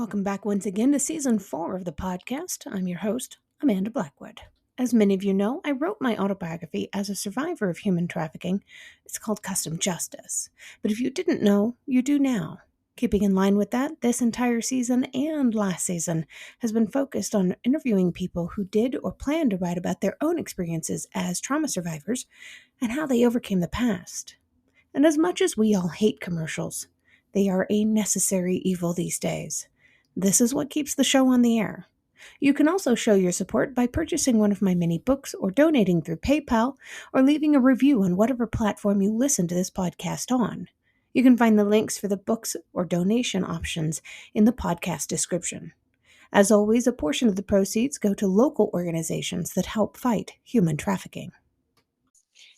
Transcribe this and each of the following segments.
Welcome back once again to Season 4 of the podcast. I'm your host, Amanda Blackwood. As many of you know, I wrote my autobiography as a survivor of human trafficking. It's called Custom Justice. But if you didn't know, you do now. Keeping in line with that, this entire season and last season has been focused on interviewing people who did or plan to write about their own experiences as trauma survivors and how they overcame the past. And as much as we all hate commercials, they are a necessary evil these days. This is what keeps the show on the air. You can also show your support by purchasing one of my mini books or donating through PayPal or leaving a review on whatever platform you listen to this podcast on. You can find the links for the books or donation options in the podcast description. As always, a portion of the proceeds go to local organizations that help fight human trafficking.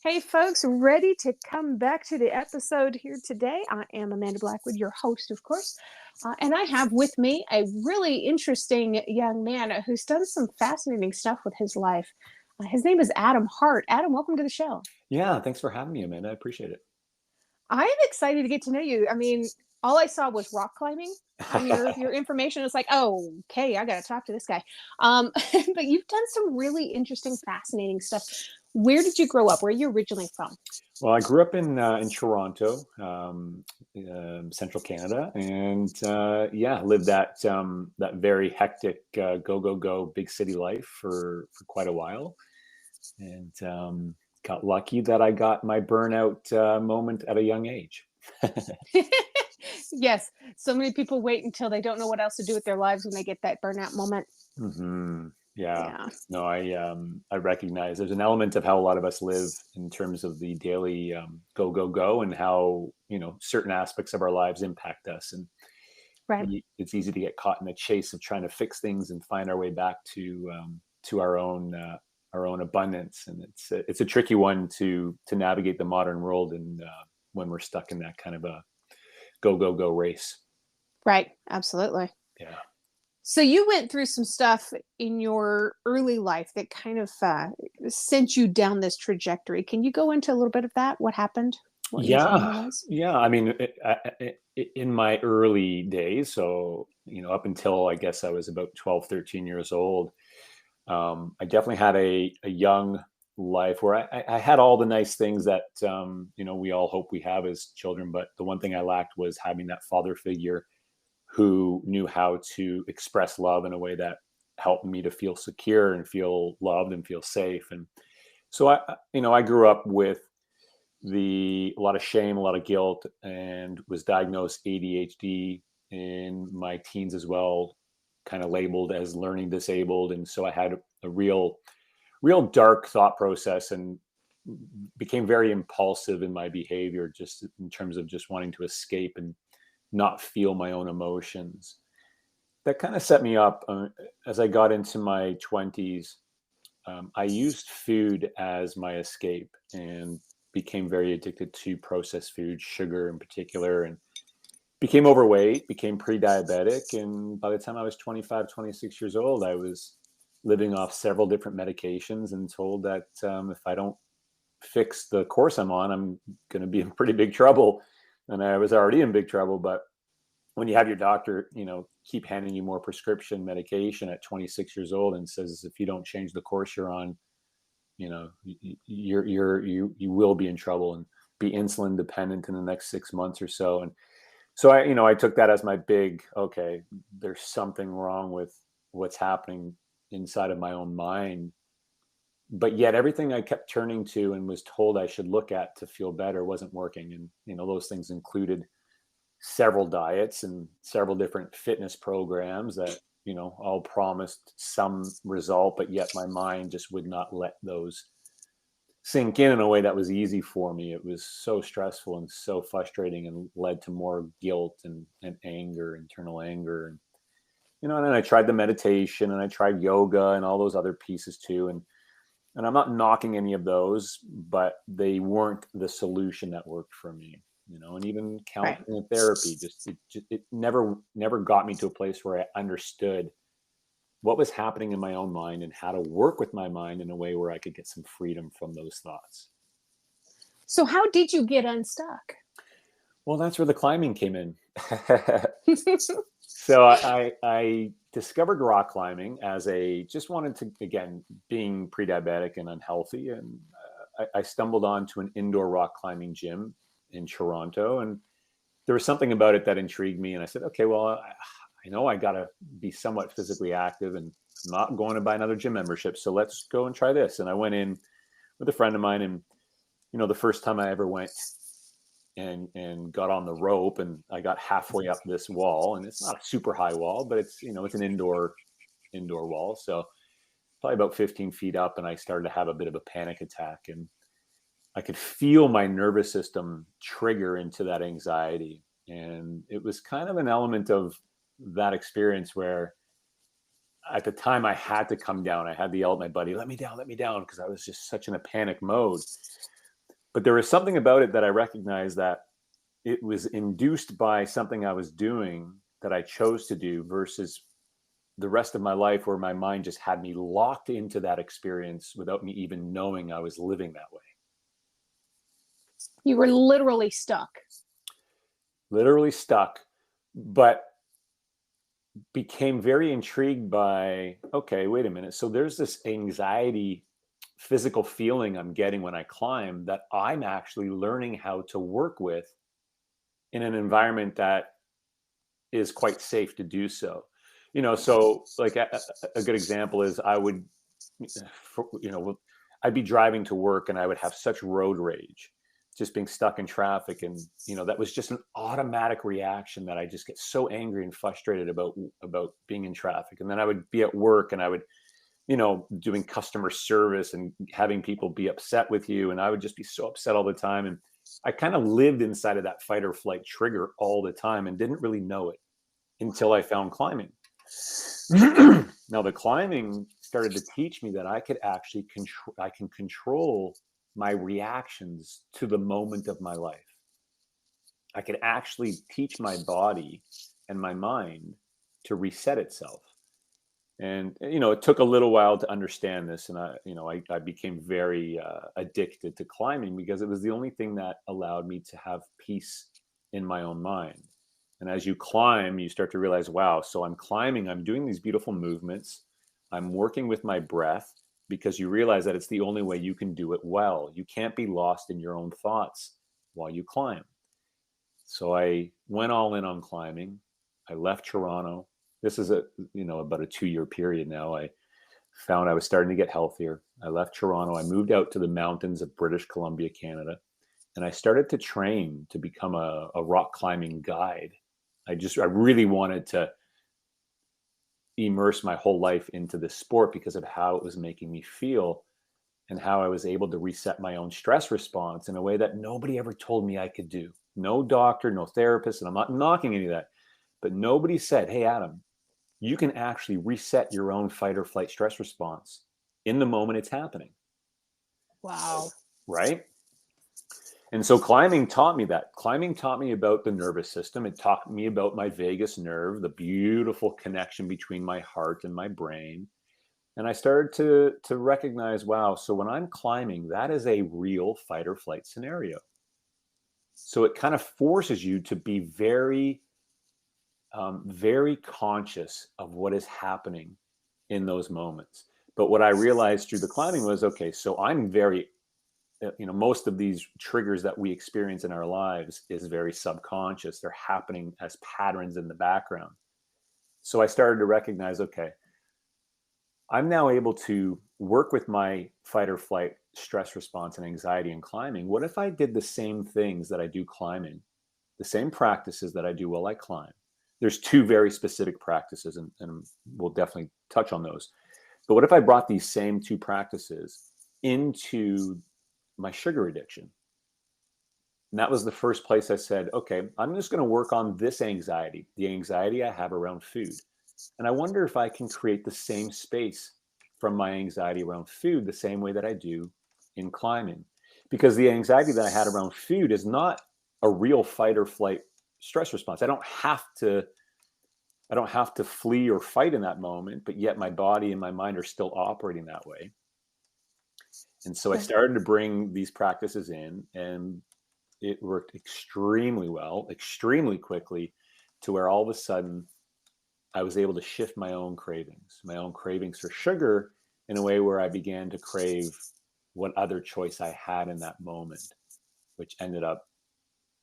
Hey folks, ready to come back to the episode here today? I am Amanda Blackwood, your host, of course. And I have with me a really interesting young man who's done some fascinating stuff with his life. His name is Adam Hart. Adam, welcome to the show. Yeah, thanks for having me, Amanda. I appreciate it. I am excited to get to know you. I mean, all I saw was rock climbing on your information. It's like, oh, okay, I got to talk to this guy. But you've done some really interesting, fascinating stuff. Where did you grow up? Where are you originally from? Well, I grew up in Toronto, central Canada, and lived that very hectic go big city life for quite a while, and got lucky that I got my burnout moment at a young age. Yes, so many people wait until they don't know what else to do with their lives when they get that burnout moment. Mm-hmm. Yeah. No, I recognize there's an element of how a lot of us live in terms of the daily go, and how, certain aspects of our lives impact us. And right. It's easy to get caught in the chase of trying to fix things and find our way back to our own abundance. And it's a tricky one to navigate the modern world, and when we're stuck in that kind of a go race. Right. Absolutely. Yeah. So you went through some stuff in your early life that kind of sent you down this trajectory. Can you go into a little bit of that? What happened? What your trauma was? Yeah. I mean, in my early days, so, up until I guess I was about 12, 13 years old, I definitely had a young life where I had all the nice things that, we all hope we have as children. But the one thing I lacked was having that father figure who knew how to express love in a way that helped me to feel secure and feel loved and feel safe. And so I grew up with a lot of shame, a lot of guilt, and was diagnosed ADHD in my teens as well, kind of labeled as learning disabled. And so I had a real dark thought process and became very impulsive in my behavior, just in terms of just wanting to escape and not feel my own emotions. That kind of set me up as I got into my 20s. I used food as my escape and became very addicted to processed food, sugar in particular, and became overweight, became pre-diabetic. And by the time I was 25, 26 years old, I was living off several different medications and told that if I don't fix the course I'm on, I'm going to be in pretty big trouble. And I was already in big trouble. But when you have your doctor, keep handing you more prescription medication at 26 years old and says, if you don't change the course you're on, you will be in trouble and be insulin dependent in the next 6 months or so. And so I took that as my big, okay, there's something wrong with what's happening inside of my own mind. But yet everything I kept turning to and was told I should look at to feel better wasn't working. And, those things included several diets and several different fitness programs that, all promised some result, but yet my mind just would not let those sink in a way that was easy for me. It was so stressful and so frustrating and led to more guilt and anger, internal anger. And, and then I tried the meditation and I tried yoga and all those other pieces too. And I'm not knocking any of those, but they weren't the solution that worked for me, and even counseling and therapy, it never got me to a place where I understood what was happening in my own mind and how to work with my mind in a way where I could get some freedom from those thoughts. So how did you get unstuck? Well, that's where the climbing came in. So I discovered rock climbing as just wanted to, again, being pre-diabetic and unhealthy. And I stumbled onto an indoor rock climbing gym in Toronto. And there was something about it that intrigued me. And I said, okay, well, I know I got to be somewhat physically active, and I'm not going to buy another gym membership. So let's go and try this. And I went in with a friend of mine. And, the first time I ever went and got on the rope, and I got halfway up this wall, and it's not a super high wall, but it's an indoor wall. So probably about 15 feet up, and I started to have a bit of a panic attack, and I could feel my nervous system trigger into that anxiety. And it was kind of an element of that experience where at the time I had to come down. I had to yell at my buddy, let me down, because I was just such in a panic mode. But there was something about it that I recognized that it was induced by something I was doing that I chose to do versus the rest of my life where my mind just had me locked into that experience without me even knowing I was living that way. You were literally stuck. Literally stuck, but became very intrigued by, okay, wait a minute. So there's this anxiety, physical feeling I'm getting when I climb that I'm actually learning how to work with in an environment that is quite safe to do so. So like a good example is I'd be driving to work and I would have such road rage, just being stuck in traffic. And, that was just an automatic reaction that I just get so angry and frustrated about being in traffic. And then I would be at work and I would, doing customer service and having people be upset with you. And I would just be so upset all the time. And I kind of lived inside of that fight or flight trigger all the time and didn't really know it until I found climbing. Now, the climbing started to teach me that I could actually control my reactions to the moment of my life. I could actually teach my body and my mind to reset itself. And, it took a little while to understand this. And I became very addicted to climbing because it was the only thing that allowed me to have peace in my own mind. And as you climb, you start to realize, wow, so I'm climbing, I'm doing these beautiful movements. I'm working with my breath, because you realize that it's the only way you can do it well. You can't be lost in your own thoughts while you climb. So I went all in on climbing. I left Toronto. This is about a 2-year period now. I found I was starting to get healthier. I left Toronto. I moved out to the mountains of British Columbia, Canada, and I started to train to become a rock climbing guide. I really wanted to immerse my whole life into this sport because of how it was making me feel and how I was able to reset my own stress response in a way that nobody ever told me I could do. No doctor, no therapist, and I'm not knocking any of that, but nobody said, hey, Adam, you can actually reset your own fight or flight stress response in the moment it's happening. Wow. Right? And so climbing taught me that. Climbing taught me about the nervous system. It taught me about my vagus nerve, the beautiful connection between my heart and my brain. And I started to recognize, wow, so when I'm climbing, that is a real fight or flight scenario. So it kind of forces you to be very, very conscious of what is happening in those moments. But what I realized through the climbing was, okay, so I'm very most of these triggers that we experience in our lives is very subconscious. They're happening as patterns in the background. So I started to recognize, okay, I'm now able to work with my fight or flight stress response and anxiety in climbing. What if I did the same things that I do climbing, the same practices that I do while I climb? There's 2 very specific practices, and we'll definitely touch on those. But what if I brought these same 2 practices into my sugar addiction? And that was the first place I said, okay, I'm just going to work on this anxiety, the anxiety I have around food. And I wonder if I can create the same space from my anxiety around food the same way that I do in climbing. Because the anxiety that I had around food is not a real fight or flight stress response. I don't have to flee or fight in that moment, but yet my body and my mind are still operating that way. And so I started to bring these practices in, and it worked extremely well, extremely quickly, to where all of a sudden I was able to shift my own cravings for sugar in a way where I began to crave what other choice I had in that moment, which ended up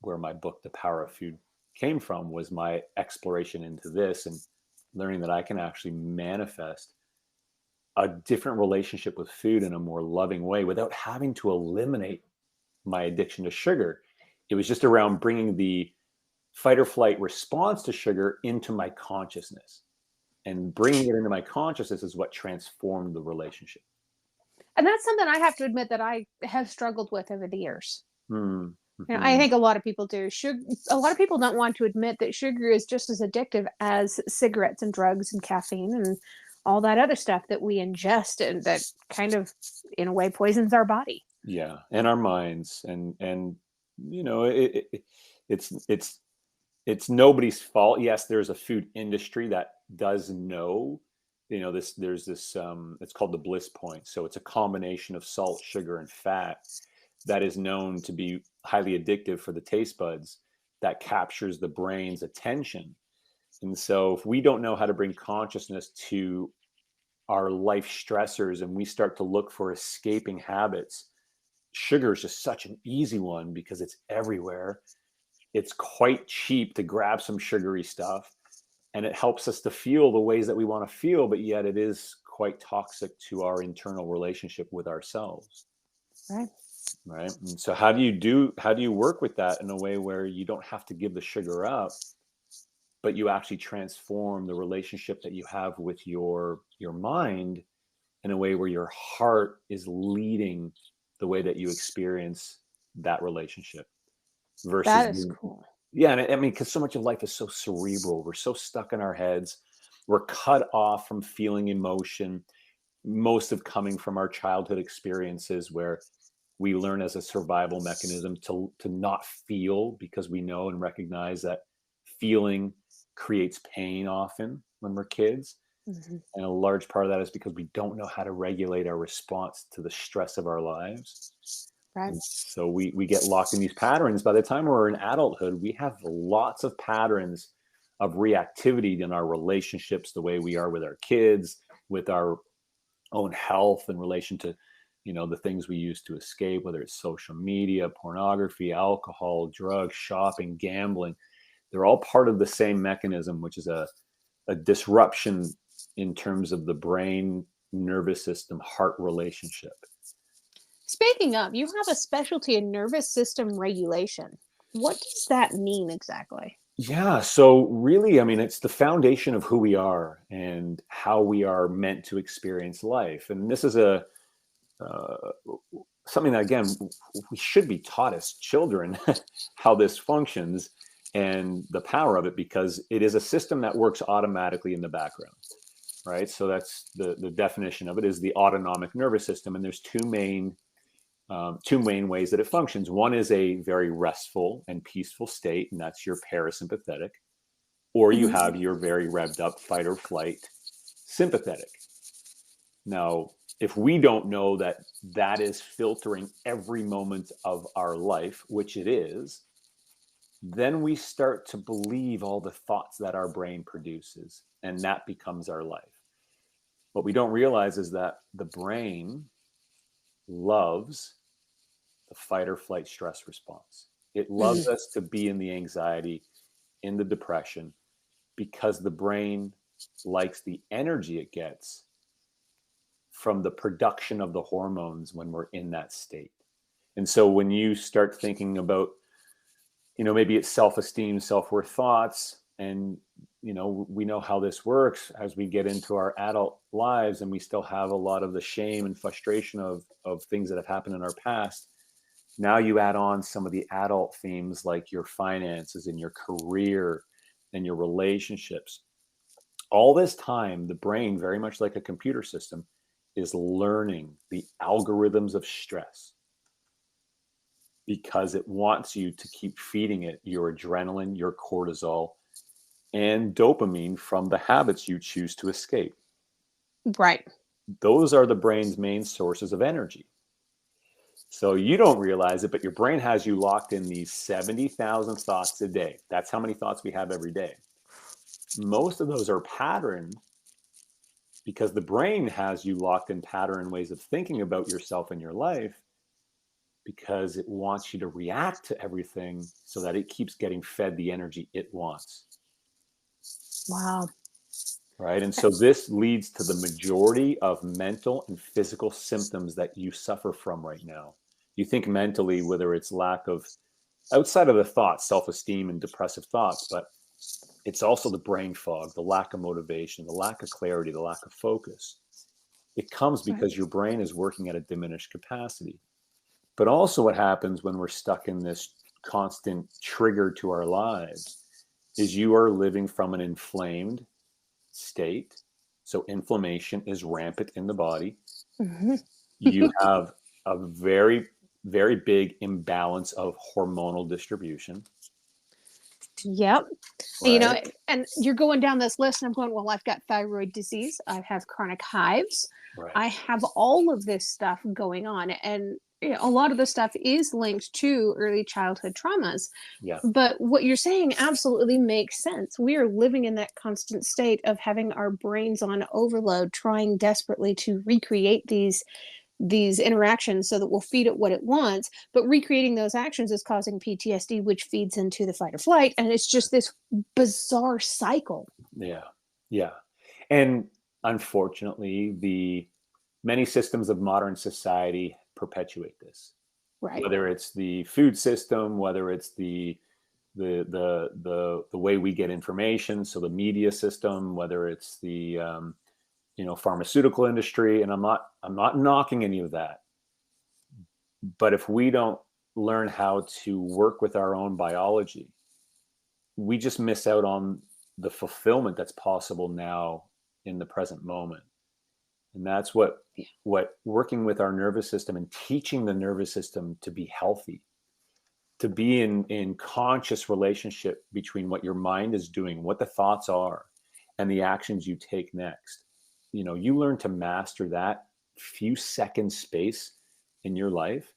where my book, The Power of Food, came from, was my exploration into this and learning that I can actually manifest a different relationship with food in a more loving way without having to eliminate my addiction to sugar. It was just around bringing the fight or flight response to sugar into my consciousness. And bringing it into my consciousness is what transformed the relationship. And that's something I have to admit that I have struggled with over the years. I Mm-hmm. think a lot of people do. A lot of people don't want to admit that sugar is just as addictive as cigarettes and drugs and caffeine and all that other stuff that we ingest and that kind of, in a way, poisons our body. Yeah, and our minds, and it's it's nobody's fault. Yes, there's a food industry that does know, this. There's this. It's called the bliss point. So it's a combination of salt, sugar, and fat that is known to be highly addictive for the taste buds. That captures the brain's attention. And so, if we don't know how to bring consciousness to our life stressors and we start to look for escaping habits, sugar is just such an easy one because it's everywhere. It's quite cheap to grab some sugary stuff, and it helps us to feel the ways that we want to feel, but yet it is quite toxic to our internal relationship with ourselves. Right. Right. And so how do you work with that in a way where you don't have to give the sugar up, but you actually transform the relationship that you have with your mind in a way where your heart is leading the way that you experience that relationship versus That is the, cool. yeah. And I mean, because so much of life is so cerebral. We're so stuck in our heads. We're cut off from feeling emotion, most of coming from our childhood experiences where we learn as a survival mechanism to not feel because we know and recognize that feeling creates pain often when we're kids. Hmm. And a large part of that is because we don't know how to regulate our response to the stress of our lives. Right. And so we get locked in these patterns. By the time we're in adulthood, we have lots of patterns of reactivity in our relationships, the way we are with our kids, with our own health in relation to the things we use to escape, whether it's social media, pornography, alcohol, drugs, shopping, gambling. They're all part of the same mechanism, which is a disruption in terms of the brain nervous system heart relationship. Speaking of, you have a specialty in nervous system regulation. What does that mean exactly? Yeah, so really, I mean, it's the foundation of who we are and how we are meant to experience life. And this is a uh, something that, again, we should be taught as children how this functions and the power of it, because it is a system that works automatically in the background, right? So that's the definition of it, is the autonomic nervous system. And there's two main ways that it functions. One is a very restful and peaceful state, and that's your parasympathetic, or you Hmm. have your very revved up fight or flight sympathetic. Now, if we don't know that that is filtering every moment of our life, which it is, then we start to believe all the thoughts that our brain produces, and that becomes our life. What we don't realize is that the brain loves the fight or flight stress response. It loves us to be in the anxiety, in the depression, because the brain likes the energy it gets from the production of the hormones when we're in that state. And so when you start thinking about, maybe it's self-esteem, self-worth thoughts, and we know how this works as we get into our adult lives, and we still have a lot of the shame and frustration of things that have happened in our past. Now you add on some of the adult themes like your finances and your career and your relationships. All this time, the brain, very much like a computer system, is learning the algorithms of stress because it wants you to keep feeding it your adrenaline, your cortisol, and dopamine from the habits you choose to escape. Right. Those are the brain's main sources of energy. So you don't realize it, but your brain has you locked in these 70,000 thoughts a day. That's how many thoughts we have every day. most of those are patterned because the brain has you locked in pattern ways of thinking about yourself and your life because it wants you to react to everything so that it keeps getting fed the energy it wants. Wow. Right. And so this leads to the majority of mental and physical symptoms that you suffer from right now. You think mentally, whether it's lack of outside of the thoughts, self-esteem and depressive thoughts, but it's also the brain fog, the lack of motivation, the lack of clarity, the lack of focus. It comes Right. because your brain is working at a diminished capacity. But also what happens when we're stuck in this constant trigger to our lives is you are living from an inflamed state. So inflammation is rampant in the body. Mm-hmm. You have a very, very big imbalance of hormonal distribution, Yep. right? And you're going down this list, and I'm going, well, I've got thyroid disease, I have chronic hives, Right. I have all of this stuff going on. And a lot of the stuff is linked to early childhood traumas. Yeah. But what you're saying absolutely makes sense. We are living in that constant state of having our brains on overload, trying desperately to recreate these interactions so that we'll feed it what it wants, but recreating those actions is causing PTSD, which feeds into the fight or flight, and it's just this bizarre cycle. Yeah. Yeah. And unfortunately, the many systems of modern society perpetuate this. Right. Whether it's the food system, whether it's the way we get information, so the media system, whether it's the pharmaceutical industry, and I'm not knocking any of that, but if we don't learn how to work with our own biology, we just miss out on the fulfillment that's possible now in the present moment. And that's what working with our nervous system and teaching the nervous system to be healthy, to be in conscious relationship between what your mind is doing, what the thoughts are, and the actions you take next. You learn to master that few second space in your life,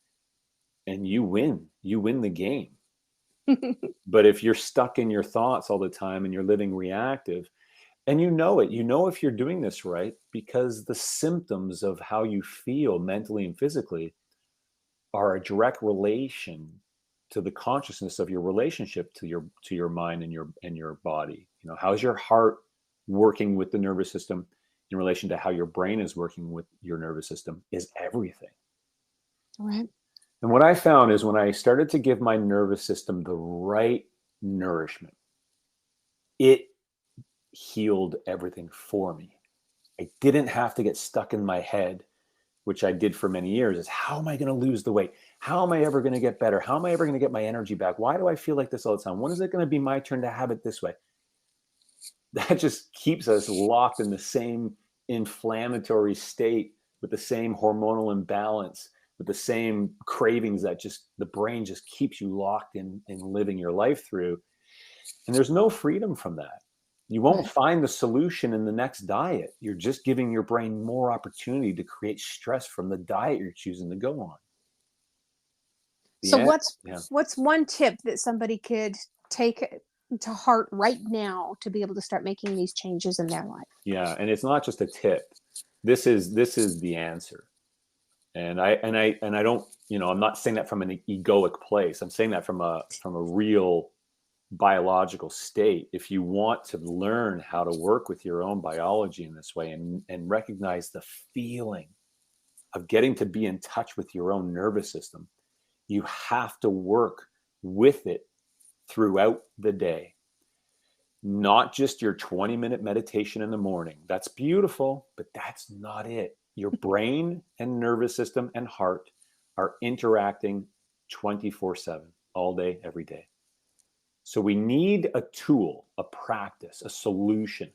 and you win the game. But if you're stuck in your thoughts all the time and you're living reactive, and if you're doing this right, because the symptoms of how you feel mentally and physically are a direct relation to the consciousness of your relationship to your mind and your body. How's your heart working with the nervous system in relation to how your brain is working with your nervous system is everything. Right. And what I found is when I started to give my nervous system the right nourishment, it healed everything for me. I didn't have to get stuck in my head, which I did for many years, is how am I going to lose the weight? How am I ever going to get better? How am I ever going to get my energy back? Why do I feel like this all the time? When is it going to be my turn to have it this way? That just keeps us locked in the same inflammatory state with the same hormonal imbalance, with the same cravings that just the brain just keeps you locked in living your life through. And there's no freedom from that. You won't Right. find the solution in the next diet. You're just giving your brain more opportunity to create stress from the diet you're choosing to go on. So Yeah. what's one tip that somebody could take to heart right now to be able to start making these changes in their life? Yeah. And it's not just a tip. This is the answer. And I don't, I'm not saying that from an egoic place. I'm saying that from a real biological state. If you want to learn how to work with your own biology in this way and recognize the feeling of getting to be in touch with your own nervous system, you have to work with it throughout the day. Not just your 20-minute meditation in the morning. That's beautiful, but that's not it. Your brain and nervous system and heart are interacting 24/7, all day, every day. So we need a tool, a practice, a solution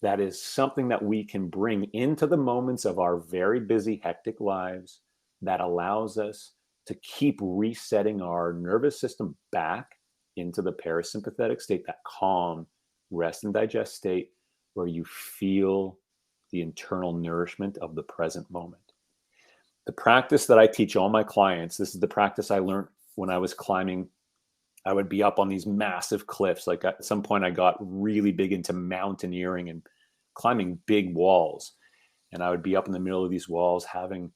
that is something that we can bring into the moments of our very busy, hectic lives that allows us to keep resetting our nervous system back into the parasympathetic state, that calm, rest and digest state where you feel the internal nourishment of the present moment. The practice that I teach all my clients, this is the practice I learned when I was climbing I would be up on these massive cliffs. Like at some point I got really big into mountaineering and climbing big walls. And I would be up in the middle of these walls having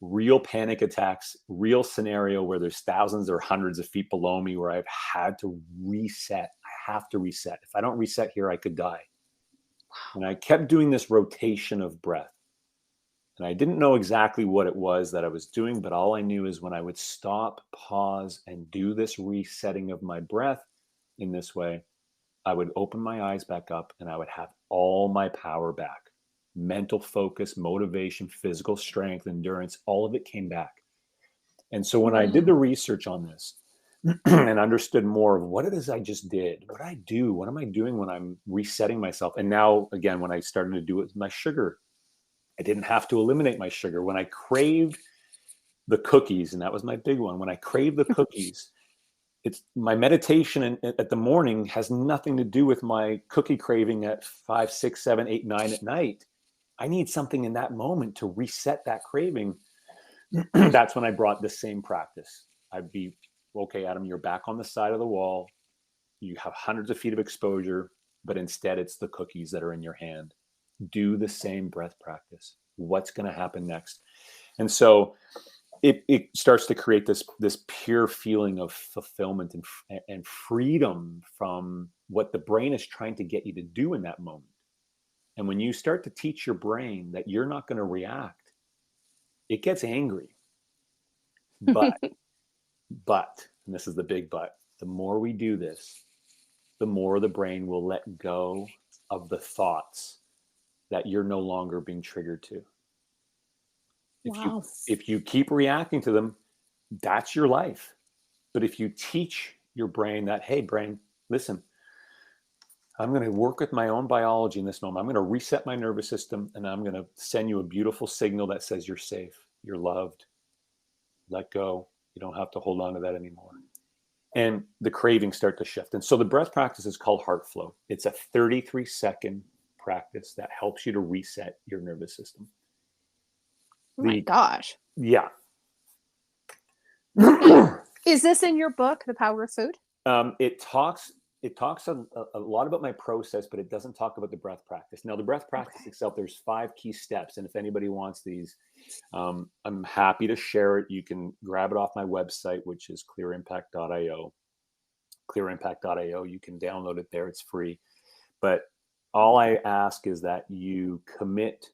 real panic attacks, real scenario where there's thousands or hundreds of feet below me where I've had to reset. I have to reset. If I don't reset here, I could die. And I kept doing this rotation of breath. And I didn't know exactly what it was that I was doing, but all I knew is when I would stop, pause, and do this resetting of my breath in this way, I would open my eyes back up and I would have all my power back. Mental focus, motivation, physical strength, endurance, all of it came back. And so when I did the research on this and understood more of what it is I just did, what I do, what am I doing when I'm resetting myself? And now, again, when I started to do it with my sugar, I didn't have to eliminate my sugar. When I craved the cookies, and that was my big one, when I craved the cookies, it's my meditation at the morning has nothing to do with my cookie craving at 5, 6, 7, 8, 9 at night. I need something in that moment to reset that craving. That's when I brought the same practice. I'd be, okay, Adam, you're back on the side of the wall. You have hundreds of feet of exposure, but instead it's the cookies that are in your hand. Do the same breath practice. What's going to happen next? And so it starts to create this pure feeling of fulfillment and freedom from what the brain is trying to get you to do in that moment. And when you start to teach your brain that you're not going to react, it gets angry. But, and this is the big but, the more we do this, the more the brain will let go of the thoughts that you're no longer being triggered to. Wow. If you keep reacting to them, that's your life. But if you teach your brain that, hey, brain, listen, I'm going to work with my own biology in this moment. I'm going to reset my nervous system, and I'm going to send you a beautiful signal that says you're safe, you're loved, let go. You don't have to hold on to that anymore. And the cravings start to shift. And so the breath practice is called Heart Flow. It's a 33-second practice that helps you to reset your nervous system. Oh my gosh. Yeah. Is this in your book, The Power of Food? It talks a lot about my process, but it doesn't talk about the breath practice. Now, the breath practice itself, there's 5 key steps. And if anybody wants these, I'm happy to share it. You can grab it off my website, which is clearimpact.io. Clearimpact.io. You can download it there. It's free. But all I ask is that you commit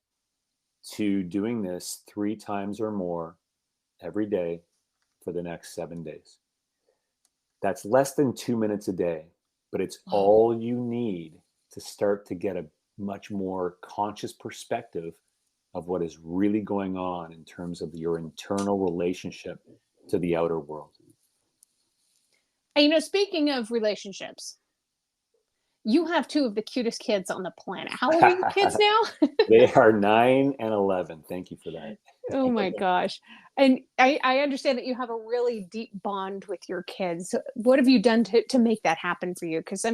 to doing this 3 times or more every day for the next 7 days. That's less than 2 minutes a day, but it's all you need to start to get a much more conscious perspective of what is really going on in terms of your internal relationship to the outer world. And, speaking of relationships, you have 2 of the cutest kids on the planet. How old are your kids now? They are 9 and 11. Thank you for that. Oh my gosh. And I understand that you have a really deep bond with your kids. What have you done to make that happen for you? Because,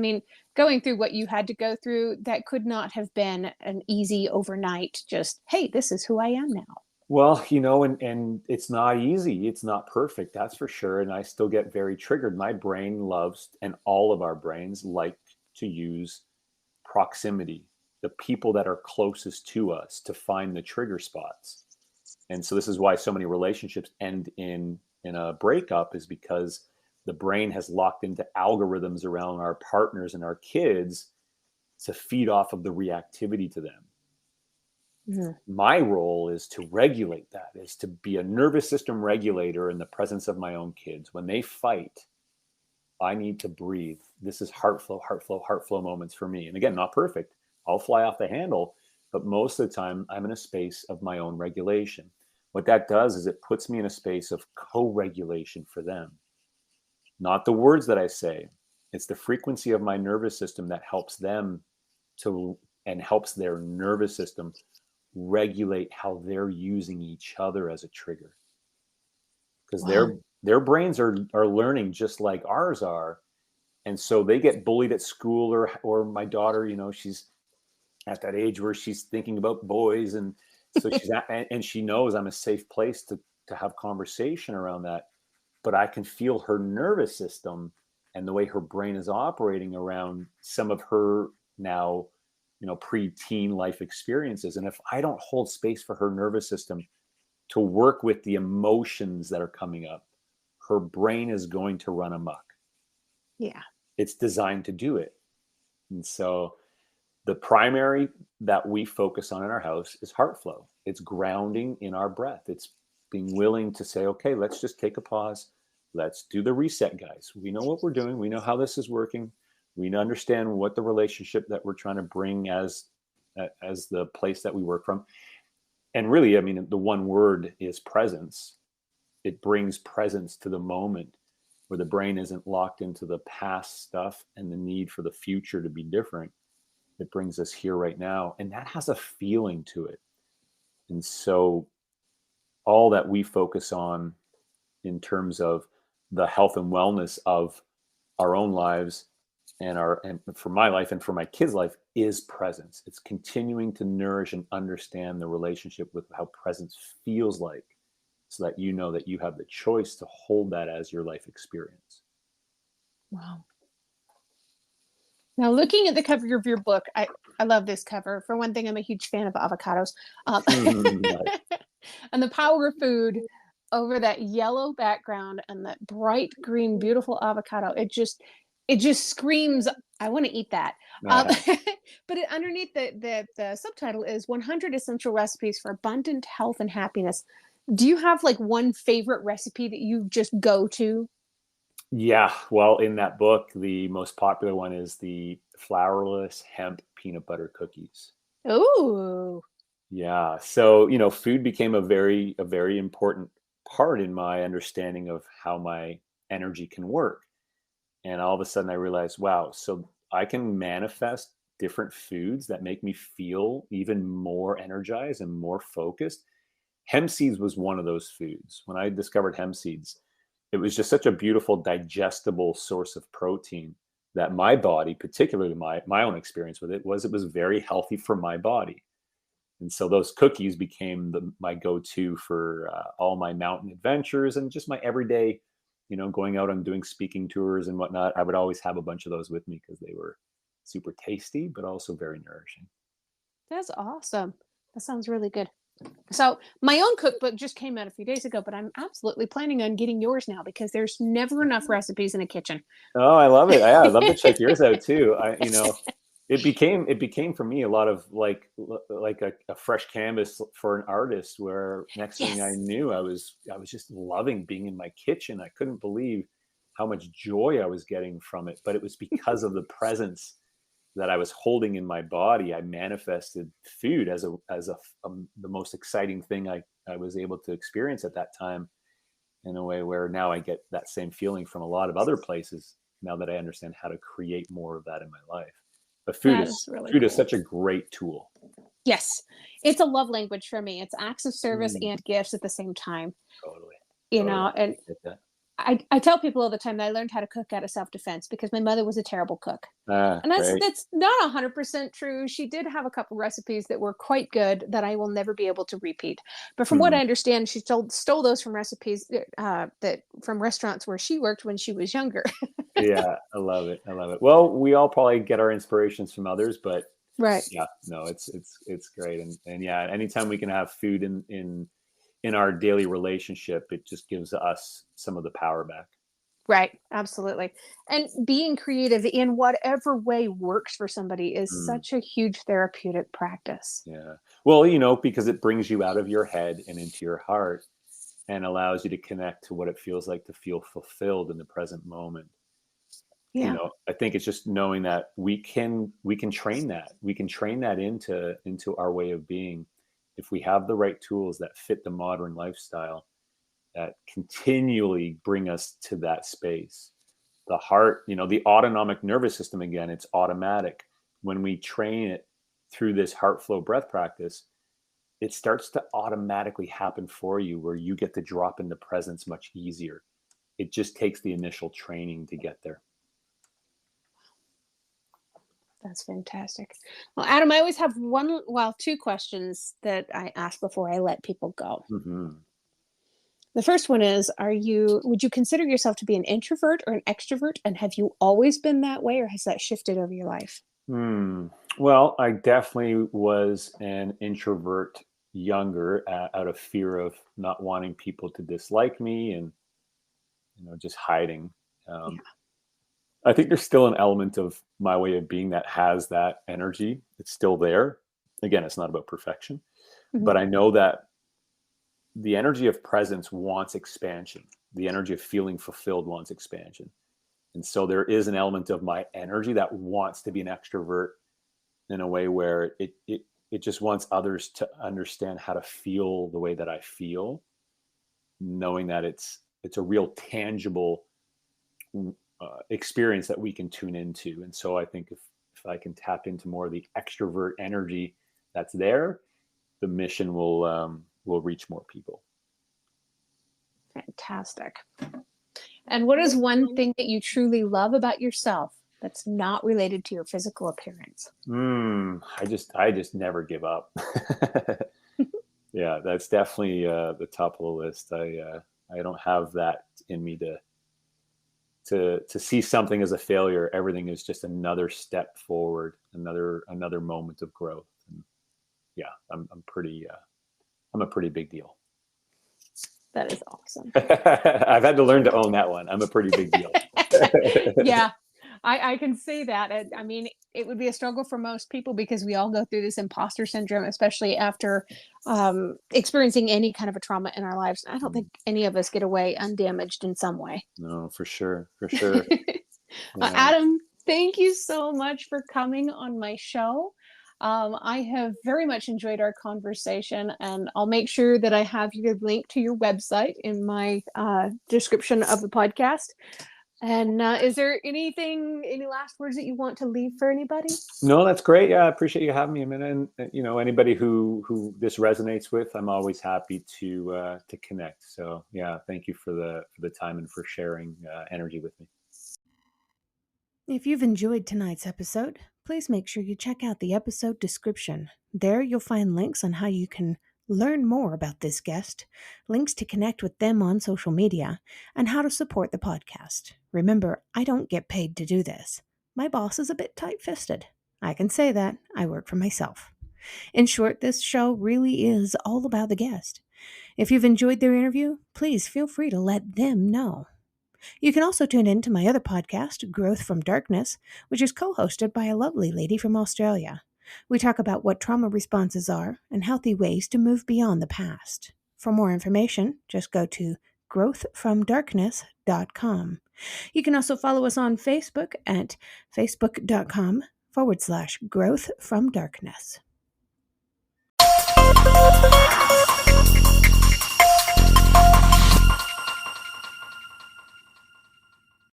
going through what you had to go through, that could not have been an easy overnight, just, hey, this is who I am now. Well, and it's not easy. It's not perfect, that's for sure. And I still get very triggered. My brain loves, and all of our brains like to use proximity, the people that are closest to us, to find the trigger spots. And so this is why so many relationships end in a breakup, is because the brain has locked into algorithms around our partners and our kids to feed off of the reactivity to them. Mm-hmm. My role is to regulate that, is to be a nervous system regulator in the presence of my own kids. When they fight, I need to breathe. This is heart flow moments for me. And again, not perfect. I'll fly off the handle, but most of the time I'm in a space of my own regulation. What that does is it puts me in a space of co-regulation for them. Not the words that I say. It's the frequency of my nervous system that helps them and helps their nervous system regulate how they're using each other as a trigger. Because their brains are learning just like ours are. And so they get bullied at school, or my daughter, she's at that age where she's thinking about boys. And so and she knows I'm a safe place to have conversation around that. But I can feel her nervous system and the way her brain is operating around some of her now, pre-teen life experiences. And if I don't hold space for her nervous system to work with the emotions that are coming up, her brain is going to run amok. Yeah. It's designed to do it. And so the primary that we focus on in our house is heart flow. It's grounding in our breath. It's being willing to say, okay, let's just take a pause. Let's do the reset, guys. We know what we're doing. We know how this is working. We understand what the relationship that we're trying to bring as the place that we work from. And really, I mean, the one word is presence. It brings presence to the moment where the brain isn't locked into the past stuff and the need for the future to be different. It brings us here right now. And that has a feeling to it. And so all that we focus on in terms of the health and wellness of our own lives and for my life and for my kids' life is presence. It's continuing to nourish and understand the relationship with how presence feels like, so that you know that you have the choice to hold that as your life experience. Wow. Now, looking at the cover of your book, I love this cover. For one thing, I'm a huge fan of avocados. Nice. And the power of food over that yellow background and that bright green, beautiful avocado. It just screams, I want to eat that. But underneath the subtitle is 100 Essential Recipes for Abundant Health and Happiness. Do you have like one favorite recipe that you just go to? Yeah, well, in that book, the most popular one is the flourless hemp peanut butter cookies. Ooh. Yeah, so food became a very important part in my understanding of how my energy can work. And all of a sudden I realized, wow, so I can manifest different foods that make me feel even more energized and more focused. Hemp seeds was one of those foods. When I discovered hemp seeds, it was just such a beautiful, digestible source of protein that my body, particularly my own experience with it was very healthy for my body. And so those cookies became my go-to for all my mountain adventures and just my everyday, going out and doing speaking tours and whatnot. I would always have a bunch of those with me because they were super tasty, but also very nourishing. That's awesome. That sounds really good. So my own cookbook just came out a few days ago, but I'm absolutely planning on getting yours now because there's never enough recipes in a kitchen. Oh, I love it. Yeah, I'd love to check yours out too. It became for me a lot of like a fresh canvas for an artist, where next thing I Yes. knew, I was just loving being in my kitchen. I couldn't believe how much joy I was getting from it, but it was because of the presence that I was holding in my body. I manifested food as the most exciting thing I was able to experience at that time, in a way where now I get that same feeling from a lot of other places now that I understand how to create more of that in my life. But food That is is really food is cool. such a great tool. Yes. It's a love language for me. It's acts of service Mm, and gifts at the same time, totally, you totally. know, and I get that. I tell people all the time that I learned how to cook out of self-defense because my mother was a terrible cook. Ah, And great. that's not 100% true. She did have a couple recipes that were quite good that I will never be able to repeat. But from what Mhm. I understand, she stole those from recipes that from restaurants where she worked when she was younger. Yeah, I love it. I love it. Well, we all probably get our inspirations from others, but Right. yeah, no, it's great. And yeah, anytime we can have food in our daily relationship, it just gives us some of the power back. Right. Absolutely. And being creative in whatever way works for somebody is Mm. such a huge therapeutic practice. Yeah. Well, because it brings you out of your head and into your heart and allows you to connect to what it feels like to feel fulfilled in the present moment. Yeah. I think it's just knowing that we can train that. We can train that into our way of being if we have the right tools that fit the modern lifestyle that continually bring us to that space. The heart, the autonomic nervous system, again, it's automatic. When we train it through this heart flow breath practice, it starts to automatically happen for you, where you get to drop into presence much easier. It just takes the initial training to get there. That's fantastic. Well, Adam, I always have two questions that I ask before I let people go. Hmm. The first one is, would you consider yourself to be an introvert or an extrovert? And have you always been that way, or has that shifted over your life? Hmm. Well, I definitely was an introvert younger, out of fear of not wanting people to dislike me and, just hiding. Yeah. Um, I think there's still an element of my way of being that has that energy. It's still there. Again, it's not about perfection, Mhm. but I know that the energy of presence wants expansion. The energy of feeling fulfilled wants expansion. And so there is an element of my energy that wants to be an extrovert in a way where it just wants others to understand how to feel the way that I feel, knowing that it's a real tangible experience that we can tune into. And so I think if I can tap into more of the extrovert energy that's there, the mission will reach more people. Fantastic. And what is one thing that you truly love about yourself that's not related to your physical appearance? I just never give up. Yeah, that's definitely the top of the list. I don't have that in me to see something as a failure. Everything is just another step forward, another moment of growth. And yeah, I'm a pretty big deal. That is awesome. I've had to learn to own that one. I'm a pretty big deal. Yeah, I can see that. I mean, it would be a struggle for most people because we all go through this imposter syndrome, especially after experiencing any kind of a trauma in our lives. I don't think any of us get away undamaged in some way. No, for sure, for sure. Yeah. Adam, thank you so much for coming on my show. I have very much enjoyed our conversation, and I'll make sure that I have your link to your website in my description of the podcast. And is there any last words that you want to leave for anybody? No, that's great. Yeah, I appreciate you having me. I mean, and anybody who this resonates with, I'm always happy to connect. So yeah, thank you for the time and for sharing energy with me. If you've enjoyed tonight's episode, please make sure you check out the episode description. There you'll find links on how you can learn more about this guest, links to connect with them on social media, and how to support the podcast. Remember, I don't get paid to do this. My boss is a bit tight-fisted. I can say that. I work for myself. In short, this show really is all about the guest. If you've enjoyed their interview, please feel free to let them know. You can also tune in to my other podcast, Growth from Darkness, which is co hosted by a lovely lady from Australia. We talk about what trauma responses are and healthy ways to move beyond the past. For more information, just go to growthfromdarkness.com. You can also follow us on Facebook at facebook.com/growth from darkness.